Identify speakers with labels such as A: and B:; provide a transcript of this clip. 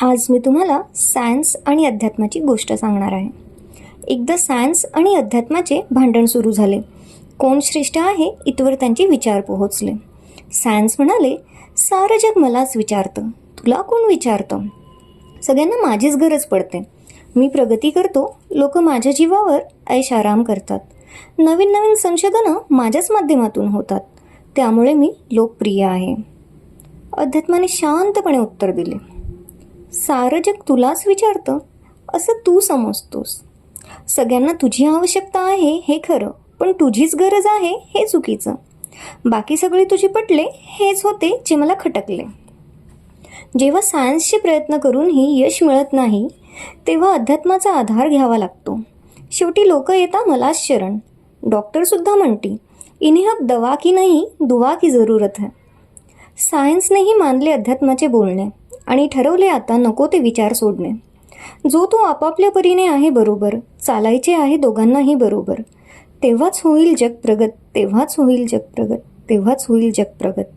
A: आज मी तुम्हाला सायन्स आणि अध्यात्माची गोष्ट सांगणार आहे. एकदा सायन्स आणि अध्यात्माचे भांडण सुरू झाले. कोण श्रेष्ठ आहे इथवर त्यांचे विचार पोहोचले. सायन्स म्हणाले, सारं जग मलाच विचारतं, तुला कोण विचारतं? सगळ्यांना माझीच गरज पडते. मी प्रगती करतो, लोक माझ्या जीवावर ऐश आराम करतात. नवीन नवीन संशोधनं माझ्याच माध्यमातून होतात, त्यामुळे मी लोकप्रिय आहे. अध्यात्माने शांतपणे उत्तर दिले, सारं जग तुलाच विचारतं असं तू समजतोस. सगळ्यांना तुझी आवश्यकता आहे हे खरं, पण तुझीच गरज आहे हे चुकीचं. बाकी सगळे तुझे पटले हेच होते जे मला खटकले. जेव्हा सायन्सचे प्रयत्न करूनही यश मिळत नाही, तेव्हा अध्यात्माचा आधार घ्यावा लागतो. शेवटी लोक येता मलाच शरण. डॉक्टरसुद्धा म्हणती, इन्हें अब दवा की नहीं दुआ की जरूरत है. सायन्सनेही मानले अध्यात्माचे बोलणे आणि ठरवले आता नको ते विचार सोडणे. जो तो आपापल्या परीने आहे बरोबर, चालायचे आहे दोघांनाही बरोबर. तेव्हाच होईल जग प्रगत, तेव्हाच होईल जग प्रगत, तेव्हाच होईल जग प्रगत.